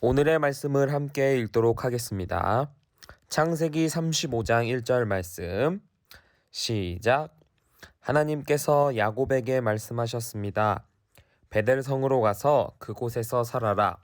오늘의 말씀을 함께 읽도록 하겠습니다. 창세기 35장 1절 말씀 시작. 하나님께서 야곱에게 말씀하셨습니다. 베델성으로 가서 그곳에서 살아라.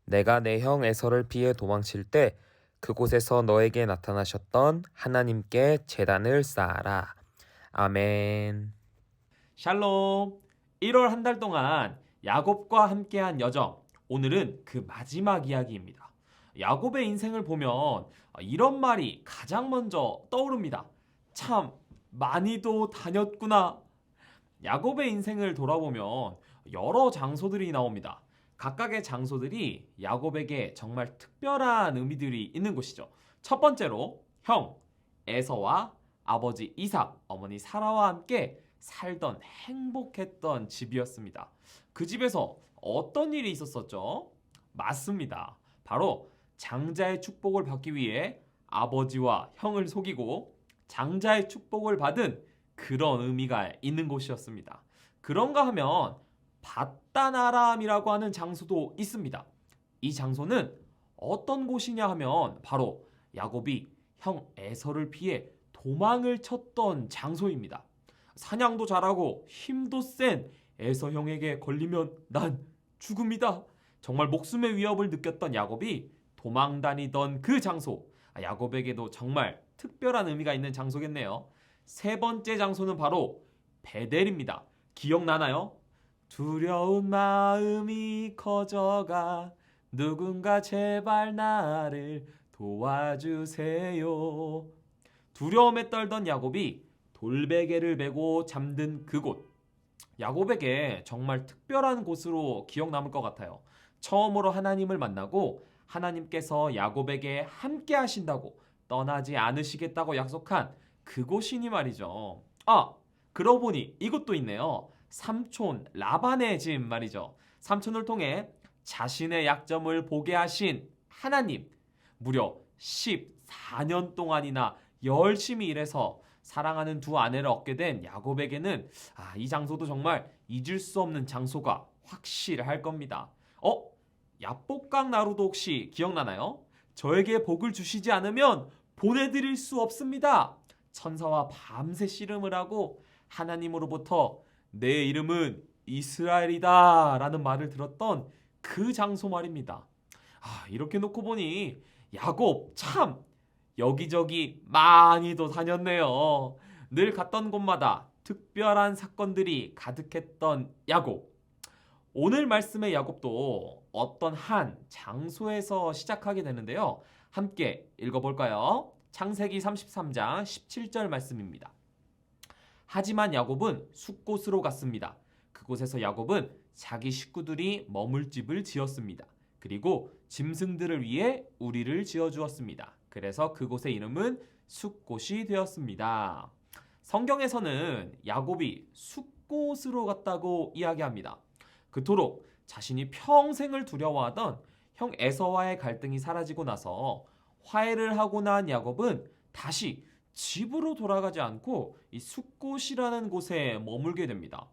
내가 내 형 에서를 피해 도망칠 때 그곳에서 너에게 나타나셨던 하나님께 제단을 쌓아라. 아멘. 샬롬. 1월 한 달 동안 야곱과 함께한 여정. 오늘은 그 마지막 이야기입니다. 야곱의 인생을 보면 이런 말이 가장 먼저 떠오릅니다. 참 많이도 다녔구나. 야곱의 인생을 돌아보면 여러 장소들이 나옵니다. 각각의 장소들이 야곱에게 정말 특별한 의미들이 있는 곳이죠. 첫 번째로 형 에서와 아버지 이삭, 어머니 사라와 함께 살던 행복했던 집이었습니다. 그 집에서 어떤 일이 있었었죠? 맞습니다. 바로 장자의 축복을 받기 위해 아버지와 형을 속이고 장자의 축복을 받은 그런 의미가 있는 곳이었습니다. 그런가 하면 바단 아람이라고 하는 장소도 있습니다. 이 장소는 어떤 곳이냐 하면 바로 야곱이 형 에서를 피해 도망을 쳤던 장소입니다. 사냥도 잘하고 힘도 센 에서 형에게 걸리면 난 죽음이다. 정말 목숨의 위협을 느꼈던 야곱이 도망 다니던 그 장소, 야곱에게도 정말 특별한 의미가 있는 장소겠네요. 세 번째 장소는 바로 베델입니다. 기억나나요? 두려운 마음이 커져가 누군가 제발 나를 도와주세요. 두려움에 떨던 야곱이 돌베개를 메고 잠든 그곳. 야곱에게 정말 특별한 곳으로 기억 남을 것 같아요. 처음으로 하나님을 만나고 하나님께서 야곱에게 함께 하신다고 떠나지 않으시겠다고 약속한 그곳이니 말이죠. 그러고 보니 이것도 있네요. 삼촌 라반의 집 말이죠. 삼촌을 통해 자신의 약점을 보게 하신 하나님. 무려 14년 동안이나 열심히 일해서 사랑하는 두 아내를 얻게 된 야곱에게는 이 장소도 정말 잊을 수 없는 장소가 확실할 겁니다. 야복강 나루도 혹시 기억나나요? 저에게 복을 주시지 않으면 보내드릴 수 없습니다. 천사와 밤새 씨름을 하고 하나님으로부터 내 이름은 이스라엘이다 라는 말을 들었던 그 장소 말입니다. 이렇게 놓고 보니 야곱 참 여기저기 많이도 다녔네요. 늘 갔던 곳마다 특별한 사건들이 가득했던 야곱. 오늘 말씀의 야곱도 어떤 한 장소에서 시작하게 되는데요. 함께 읽어볼까요? 창세기 33장 17절 말씀입니다. 하지만 야곱은 숫곳으로 갔습니다. 그곳에서 야곱은 자기 식구들이 머물 집을 지었습니다. 그리고 짐승들을 위해 우리를 지어주었습니다. 그래서 그곳의 이름은 숫곳이 되었습니다. 성경에서는 야곱이 숫곳으로 갔다고 이야기합니다. 그토록 자신이 평생을 두려워하던 형 에서와의 갈등이 사라지고 나서 화해를 하고 난 야곱은 다시 집으로 돌아가지 않고 이 숫곳이라는 곳에 머물게 됩니다.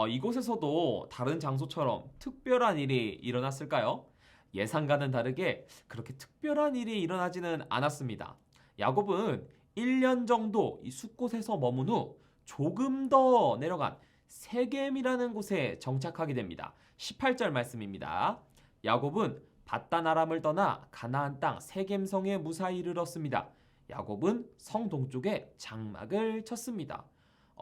이곳에서도 다른 장소처럼 특별한 일이 일어났을까요? 예상과는 다르게 그렇게 특별한 일이 일어나지는 않았습니다. 야곱은 1년 정도 이 숫곳에서 머문 후 조금 더 내려간 세겜이라는 곳에 정착하게 됩니다. 18절 말씀입니다. 야곱은 바단 아람을 떠나 가나안 땅 세겜성에 무사히 이르렀습니다. 야곱은 성 동쪽에 장막을 쳤습니다.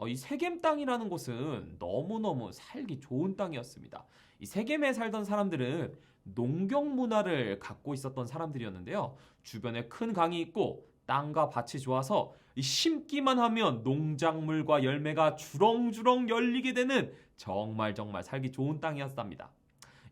이 세겜 땅이라는 곳은 너무너무 살기 좋은 땅이었습니다. 이 세겜에 살던 사람들은 농경 문화를 갖고 있었던 사람들이었는데요. 주변에 큰 강이 있고 땅과 밭이 좋아서 심기만 하면 농작물과 열매가 주렁주렁 열리게 되는 정말 살기 좋은 땅이었답니다.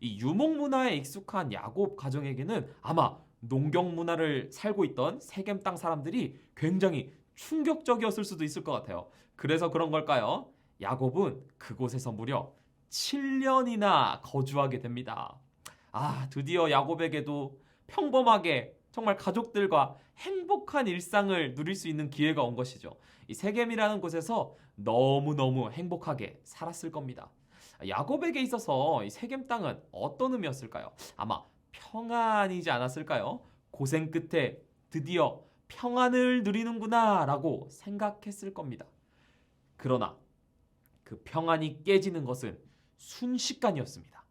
이 유목 문화에 익숙한 야곱 가정에게는 아마 농경 문화를 살고 있던 세겜 땅 사람들이 굉장히 충격적이었을 수도 있을 것 같아요. 그래서 그런 걸까요? 야곱은 그곳에서 무려 7년이나 거주하게 됩니다. 드디어 야곱에게도 평범하게 정말 가족들과 행복한 일상을 누릴 수 있는 기회가 온 것이죠. 이 세겜이라는 곳에서 너무너무 행복하게 살았을 겁니다. 야곱에게 있어서 이 세겜 땅은 어떤 의미였을까요? 아마 평안이지 않았을까요? 고생 끝에 드디어 평안을 누리는구나 라고 생각했을 겁니다. 그러나 그 평안이 깨지는 것은 순식간이었습니다.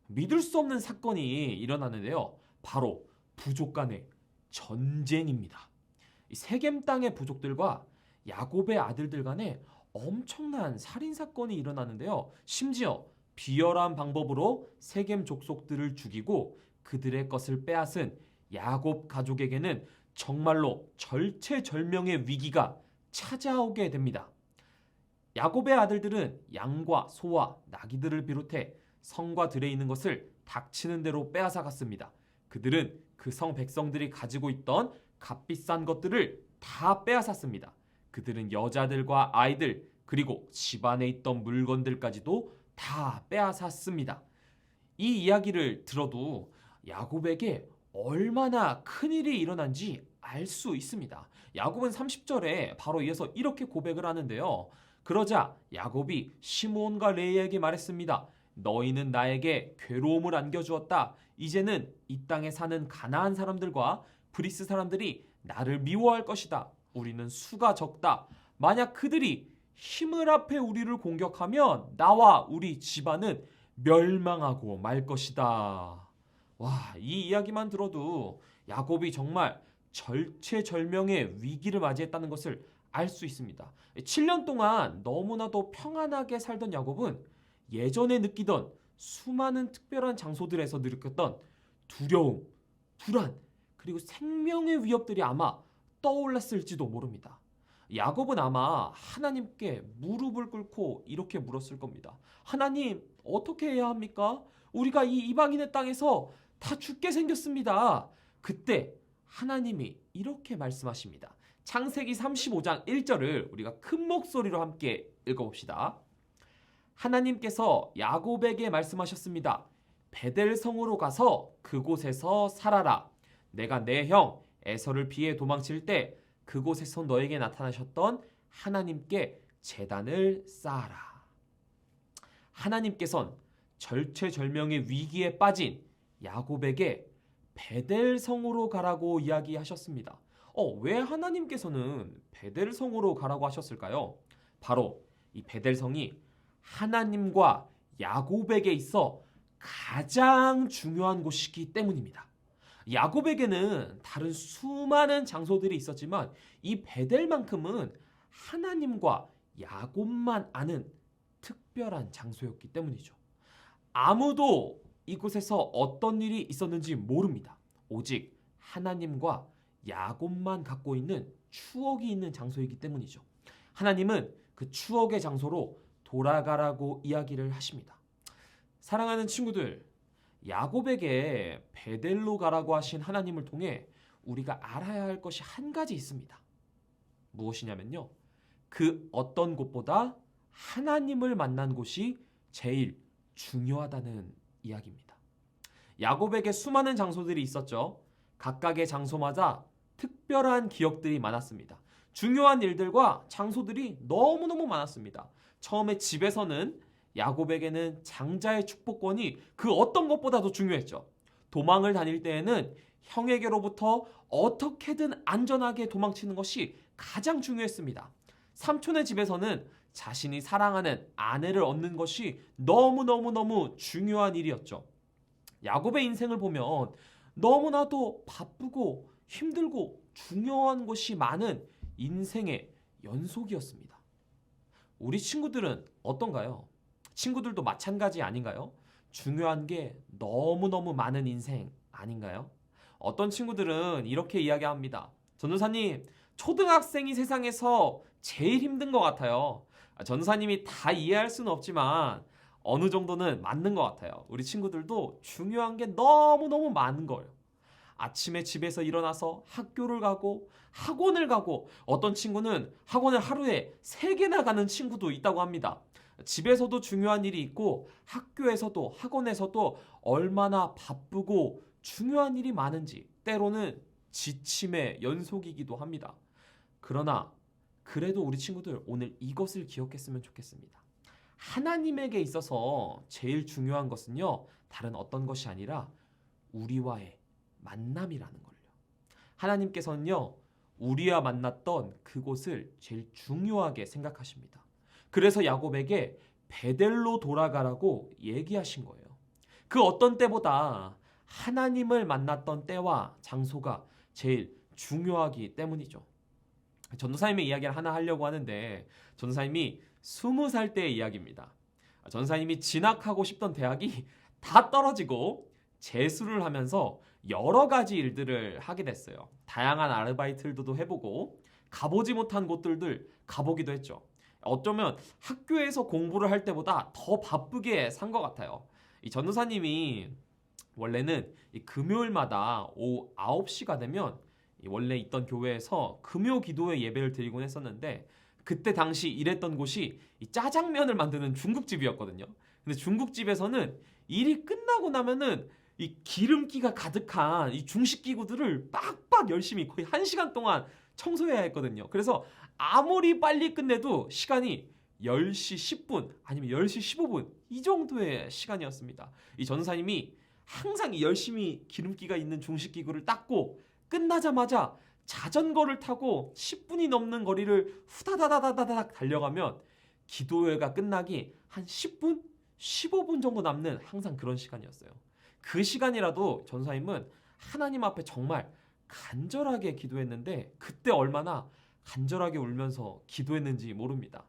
믿을 수 없는 사건이 일어나는데요. 바로 부족 간의 전쟁입니다. 이 세겜 땅의 부족들과 야곱의 아들들 간에 엄청난 살인 사건이 일어나는데요. 심지어 비열한 방법으로 세겜 족속들을 죽이고 그들의 것을 빼앗은 야곱 가족에게는 정말로 절체절명의 위기가 찾아오게 됩니다. 야곱의 아들들은 양과 소와 나귀들을 비롯해 성과 들에 있는 것을 닥치는 대로 빼앗아 갔습니다. 그들은 그 성 백성들이 가지고 있던 값비싼 것들을 다 빼앗았습니다. 그들은 여자들과 아이들 그리고 집안에 있던 물건들까지도 다 빼앗았습니다. 이 이야기를 들어도 야곱에게 얼마나 큰일이 일어난지 알 수 있습니다. 야곱은 30절에 바로 이어서 이렇게 고백을 하는데요. 그러자 야곱이 시므온과 레이에게 말했습니다. 너희는 나에게 괴로움을 안겨주었다. 이제는 이 땅에 사는 가나안 사람들과 브리스 사람들이 나를 미워할 것이다. 우리는 수가 적다. 만약 그들이 힘을 합해 우리를 공격하면 나와 우리 집안은 멸망하고 말 것이다. 와, 이 이야기만 들어도 야곱이 정말 절체절명의 위기를 맞이했다는 것을 알 수 있습니다. 7년 동안 너무나도 평안하게 살던 야곱은 예전에 느끼던 수많은 특별한 장소들에서 느꼈던 두려움, 불안, 그리고 생명의 위협들이 아마 떠올랐을지도 모릅니다. 야곱은 아마 하나님께 무릎을 꿇고 이렇게 물었을 겁니다. 하나님, 어떻게 해야 합니까? 우리가 이 이방인의 땅에서 다 죽게 생겼습니다. 그때 하나님이 이렇게 말씀하십니다. 창세기 35장 1절을 우리가 큰 목소리로 함께 읽어봅시다. 하나님께서 야곱에게 말씀하셨습니다. 베델성으로 가서 그곳에서 살아라. 내가 내 형 에서를 피해 도망칠 때 그곳에서 너에게 나타나셨던 하나님께 제단을 쌓아라. 하나님께선 절체절명의 위기에 빠진 야곱에게 베델성으로 가라고 이야기하셨습니다. 왜 하나님께서는 베델성으로 가라고 하셨을까요? 바로 이 베델성이 하나님과 야곱에게 있어 가장 중요한 곳이기 때문입니다. 야곱에게는 다른 수많은 장소들이 있었지만 이 베델만큼은 하나님과 야곱만 아는 특별한 장소였기 때문이죠. 아무도 이곳에서 어떤 일이 있었는지 모릅니다. 오직 하나님과 야곱만 갖고 있는 추억이 있는 장소이기 때문이죠. 하나님은 그 추억의 장소로 돌아가라고 이야기를 하십니다. 사랑하는 친구들, 야곱에게 베델로 가라고 하신 하나님을 통해 우리가 알아야 할 것이 한 가지 있습니다. 무엇이냐면요. 그 어떤 곳보다 하나님을 만난 곳이 제일 중요하다는 이야기입니다. 야곱에게 수많은 장소들이 있었죠. 각각의 장소마다 특별한 기억들이 많았습니다. 중요한 일들과 장소들이 너무너무 많았습니다. 처음에 집에서는 야곱에게는 장자의 축복권이 그 어떤 것보다도 중요했죠. 도망을 다닐 때에는 형에게로부터 어떻게든 안전하게 도망치는 것이 가장 중요했습니다. 삼촌의 집에서는 자신이 사랑하는 아내를 얻는 것이 너무너무너무 중요한 일이었죠. 야곱의 인생을 보면 너무나도 바쁘고 힘들고 중요한 것이 많은 인생의 연속이었습니다. 우리 친구들은 어떤가요? 친구들도 마찬가지 아닌가요? 중요한 게 너무너무 많은 인생 아닌가요? 어떤 친구들은 이렇게 이야기합니다. 전도사님, 초등학생이 세상에서 제일 힘든 것 같아요. 전도사님이 다 이해할 수는 없지만 어느 정도는 맞는 것 같아요. 우리 친구들도 중요한 게 너무너무 많은 거예요. 아침에 집에서 일어나서 학교를 가고 학원을 가고 어떤 친구는 학원을 하루에 3개나 가는 친구도 있다고 합니다. 집에서도 중요한 일이 있고 학교에서도 학원에서도 얼마나 바쁘고 중요한 일이 많은지 때로는 지침의 연속이기도 합니다. 그러나 그래도 우리 친구들 오늘 이것을 기억했으면 좋겠습니다. 하나님에게 있어서 제일 중요한 것은요, 다른 어떤 것이 아니라 우리와의 만남이라는 걸요. 하나님께서는요, 우리와 만났던 그곳을 제일 중요하게 생각하십니다. 그래서 야곱에게 베델로 돌아가라고 얘기하신 거예요. 그 어떤 때보다 하나님을 만났던 때와 장소가 제일 중요하기 때문이죠. 전도사님의 이야기를 하나 하려고 하는데, 전도사님이 20살 때의 이야기입니다. 전도사님이 진학하고 싶던 대학이 다 떨어지고 재수를 하면서 여러 가지 일들을 하게 됐어요. 다양한 아르바이트들도 해보고 가보지 못한 곳들을 가보기도 했죠. 어쩌면 학교에서 공부를 할 때보다 더 바쁘게 산 것 같아요. 이 전도사님이 원래는 이 금요일마다 오후 9시가 되면 원래 있던 교회에서 금요 기도회 예배를 드리곤 했었는데, 그때 당시 일했던 곳이 이 짜장면을 만드는 중국집이었거든요. 근데 중국집에서는 일이 끝나고 나면은 이 기름기가 가득한 이 중식 기구들을 빡빡 열심히 거의 1시간 동안 청소해야 했거든요. 그래서 아무리 빨리 끝내도 시간이 10시 10분 아니면 10시 15분 이 정도의 시간이었습니다. 이 전사님이 항상 이 열심히 기름기가 있는 중식 기구를 닦고 끝나자마자 자전거를 타고 10분이 넘는 거리를 후다다다다닥 달려가면 기도회가 끝나기 한 10분, 15분 정도 남는 항상 그런 시간이었어요. 그 시간이라도 전사님은 하나님 앞에 정말 간절하게 기도했는데, 그때 얼마나 간절하게 울면서 기도했는지 모릅니다.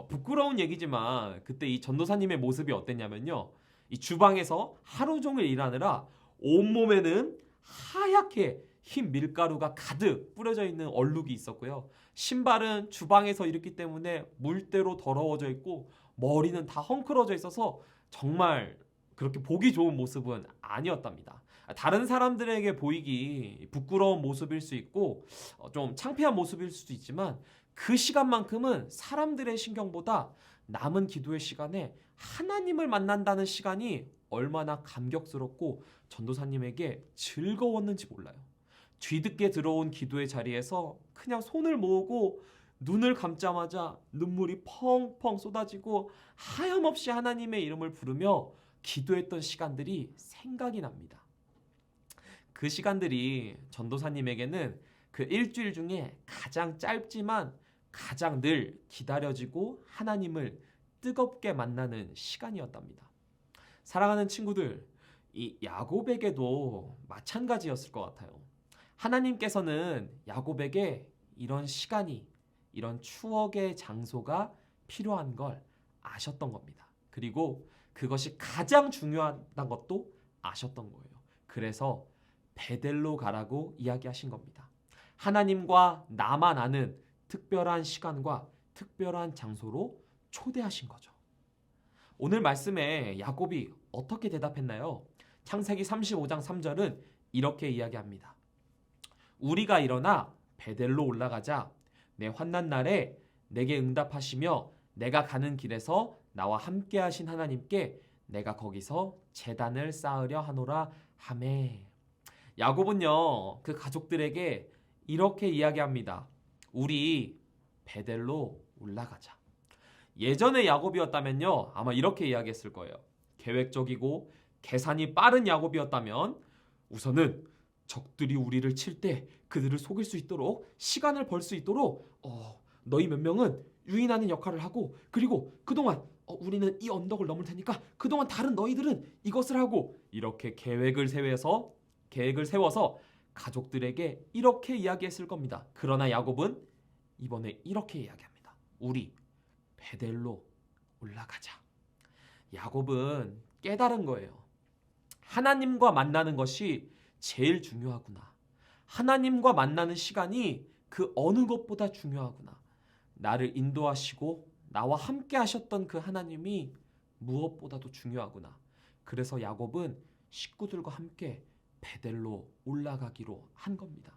부끄러운 얘기지만 그때 이 전도사님의 모습이 어땠냐면요, 이 주방에서 하루 종일 일하느라 온몸에는 하얗게 흰 밀가루가 가득 뿌려져 있는 얼룩이 있었고요. 신발은 주방에서 일했기 때문에 물때로 더러워져 있고 머리는 다 헝클어져 있어서 정말 그렇게 보기 좋은 모습은 아니었답니다. 다른 사람들에게 보이기 부끄러운 모습일 수 있고 좀 창피한 모습일 수도 있지만, 그 시간만큼은 사람들의 신경보다 남은 기도의 시간에 하나님을 만난다는 시간이 얼마나 감격스럽고 전도사님에게 즐거웠는지 몰라요. 뒤늦게 들어온 기도의 자리에서 그냥 손을 모으고 눈을 감자마자 눈물이 펑펑 쏟아지고 하염없이 하나님의 이름을 부르며 기도했던 시간들이 생각이 납니다. 그 시간들이 전도사님에게는 그 일주일 중에 가장 짧지만 가장 늘 기다려지고 하나님을 뜨겁게 만나는 시간이었답니다. 사랑하는 친구들, 이 야곱에게도 마찬가지였을 것 같아요. 하나님께서는 야곱에게 이런 시간이, 이런 추억의 장소가 필요한 걸 아셨던 겁니다. 그리고 그것이 가장 중요하다는 것도 아셨던 거예요. 그래서 베델로 가라고 이야기하신 겁니다. 하나님과 나만 아는 특별한 시간과 특별한 장소로 초대하신 거죠. 오늘 말씀에 야곱이 어떻게 대답했나요? 창세기 35장 3절은 이렇게 이야기합니다. 우리가 일어나 베델로 올라가자. 내 환난 날에 내게 응답하시며 내가 가는 길에서 나와 함께 하신 하나님께 내가 거기서 제단을 쌓으려 하노라 하매. 야곱은요, 그 가족들에게 이렇게 이야기합니다. 우리 베델로 올라가자. 예전의 야곱이었다면요, 아마 이렇게 이야기했을 거예요. 계획적이고 계산이 빠른 야곱이었다면 우선은 적들이 우리를 칠 때 그들을 속일 수 있도록, 시간을 벌 수 있도록 너희 몇 명은 유인하는 역할을 하고, 그리고 그동안 우리는 이 언덕을 넘을 테니까 그동안 다른 너희들은 이것을 하고, 이렇게 계획을 세워서 가족들에게 이렇게 이야기했을 겁니다. 그러나 야곱은 이번에 이렇게 이야기합니다. 우리 베델로 올라가자. 야곱은 깨달은 거예요. 하나님과 만나는 것이 제일 중요하구나. 하나님과 만나는 시간이 그 어느 것보다 중요하구나. 나를 인도하시고 나와 함께 하셨던 그 하나님이 무엇보다도 중요하구나. 그래서 야곱은 식구들과 함께 베델로 올라가기로 한 겁니다.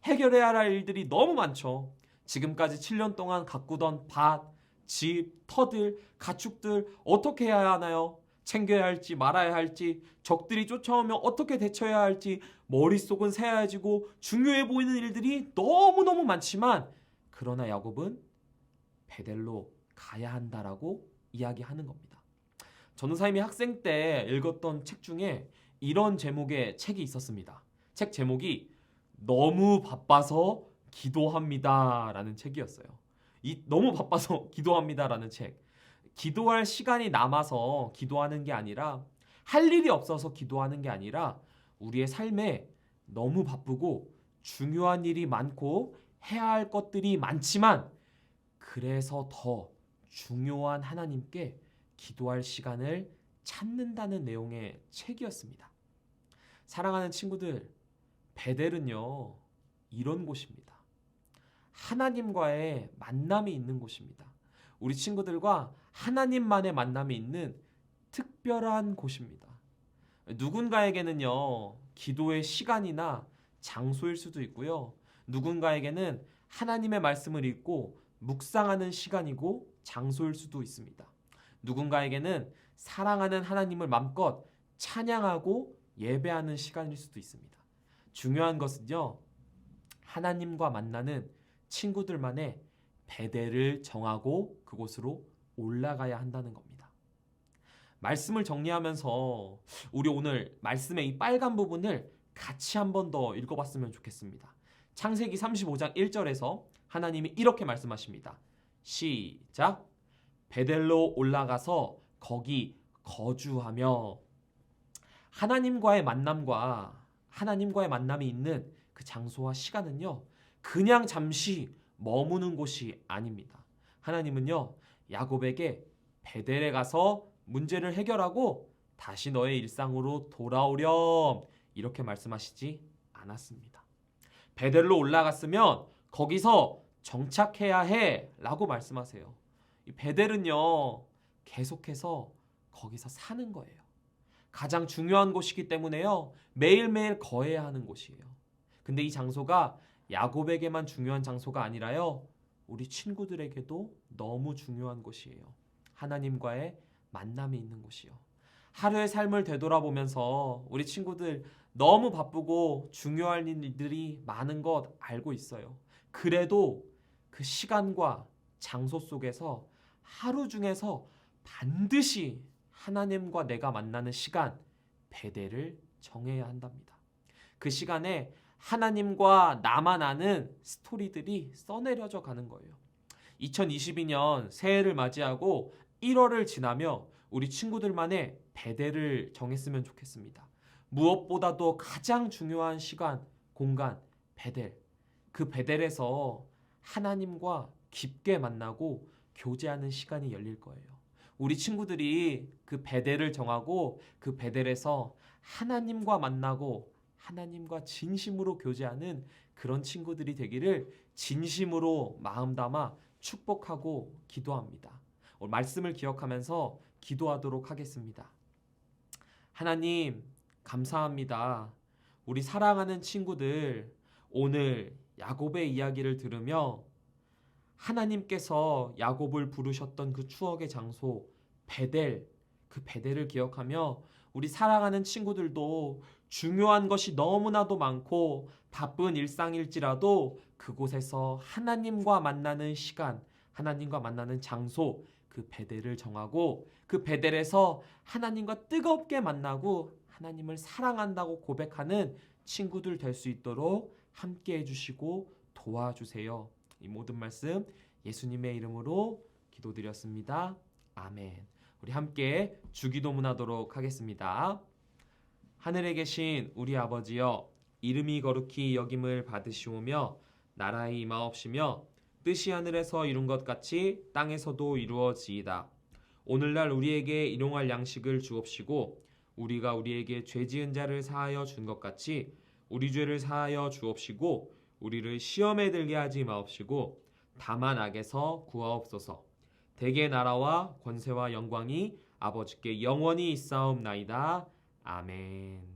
해결해야 할 일들이 너무 많죠. 지금까지 7년 동안 가꾸던 밭, 집, 터들, 가축들 어떻게 해야 하나요? 챙겨야 할지 말아야 할지, 적들이 쫓아오면 어떻게 대처해야 할지, 머릿속은 새하얘지고 중요해 보이는 일들이 너무너무 많지만, 그러나 야곱은 베델로 가야 한다라고 이야기하는 겁니다. 전도사님이 학생 때 읽었던 책 중에 이런 제목의 책이 있었습니다. 책 제목이 너무 바빠서 기도합니다라는 책이었어요. 이 너무 바빠서 기도합니다라는 책. 기도할 시간이 남아서 기도하는 게 아니라, 할 일이 없어서 기도하는 게 아니라, 우리의 삶에 너무 바쁘고 중요한 일이 많고 해야 할 것들이 많지만, 그래서 더 중요한 하나님께 기도할 시간을 찾는다는 내용의 책이었습니다. 사랑하는 친구들, 베델은요, 이런 곳입니다. 하나님과의 만남이 있는 곳입니다. 우리 친구들과 하나님만의 만남이 있는 특별한 곳입니다. 누군가에게는요, 기도의 시간이나 장소일 수도 있고요. 누군가에게는 하나님의 말씀을 읽고 묵상하는 시간이고 장소일 수도 있습니다. 누군가에게는 사랑하는 하나님을 맘껏 찬양하고 예배하는 시간일 수도 있습니다. 중요한 것은요, 하나님과 만나는 친구들만의 베델을 정하고 그곳으로 올라가야 한다는 겁니다. 말씀을 정리하면서 우리 오늘 말씀의 이 빨간 부분을 같이 한 번 더 읽어봤으면 좋겠습니다. 창세기 35장 1절에서 하나님이 이렇게 말씀하십니다. 시작. 베델로 올라가서 거기 거주하며. 하나님과의 만남이 있는 그 장소와 시간은요, 그냥 잠시 머무는 곳이 아닙니다. 하나님은요, 야곱에게 베델에 가서 문제를 해결하고 다시 너의 일상으로 돌아오렴, 이렇게 말씀하시지 않았습니다. 베델로 올라갔으면 거기서 정착해야 해 라고 말씀하세요. 이 베델은요, 계속해서 거기서 사는 거예요. 가장 중요한 곳이기 때문에요, 매일매일 거해야 하는 곳이에요. 근데 이 장소가 야곱에게만 중요한 장소가 아니라요, 우리 친구들에게도 너무 중요한 곳이에요. 하나님과의 만남이 있는 곳이요. 하루의 삶을 되돌아보면서 우리 친구들 너무 바쁘고 중요한 일들이 많은 것 알고 있어요. 그래도 그 시간과 장소 속에서 하루 중에서 반드시 하나님과 내가 만나는 시간, 베델을 정해야 한답니다. 그 시간에 하나님과 나만 아는 스토리들이 써내려져 가는 거예요. 2022년 새해를 맞이하고 1월을 지나며 우리 친구들만의 베델을 정했으면 좋겠습니다. 무엇보다도 가장 중요한 시간, 공간, 베델. 그 베델에서 하나님과 깊게 만나고 교제하는 시간이 열릴 거예요. 우리 친구들이 그 베델을 정하고 그 베델에서 하나님과 만나고 하나님과 진심으로 교제하는 그런 친구들이 되기를 진심으로 마음 담아 축복하고 기도합니다. 오늘 말씀을 기억하면서 기도하도록 하겠습니다. 하나님, 감사합니다. 우리 사랑하는 친구들, 오늘 야곱의 이야기를 들으며 하나님께서 야곱을 부르셨던 그 추억의 장소 베델, 그 베델을 기억하며 우리 사랑하는 친구들도 중요한 것이 너무나도 많고 바쁜 일상일지라도 그곳에서 하나님과 만나는 시간, 하나님과 만나는 장소, 그 베델을 정하고 그 베델에서 하나님과 뜨겁게 만나고 하나님을 사랑한다고 고백하는 친구들 될 수 있도록 함께 해주시고 도와주세요. 이 모든 말씀 예수님의 이름으로 기도드렸습니다. 아멘. 우리 함께 주기도문하도록 하겠습니다. 하늘에 계신 우리 아버지여, 이름이 거룩히 여김을 받으시오며 나라의 임하옵시며 뜻이 하늘에서 이룬 것 같이 땅에서도 이루어지이다. 오늘날 우리에게 일용할 양식을 주옵시고 우리가 우리에게 죄 지은 자를 사하여 준 것 같이 우리 죄를 사하여 주옵시고 우리를 시험에 들게 하지 마옵시고 다만 악에서 구하옵소서. 대개 나라와 권세와 영광이 아버지께 영원히 있사옵나이다. 아멘.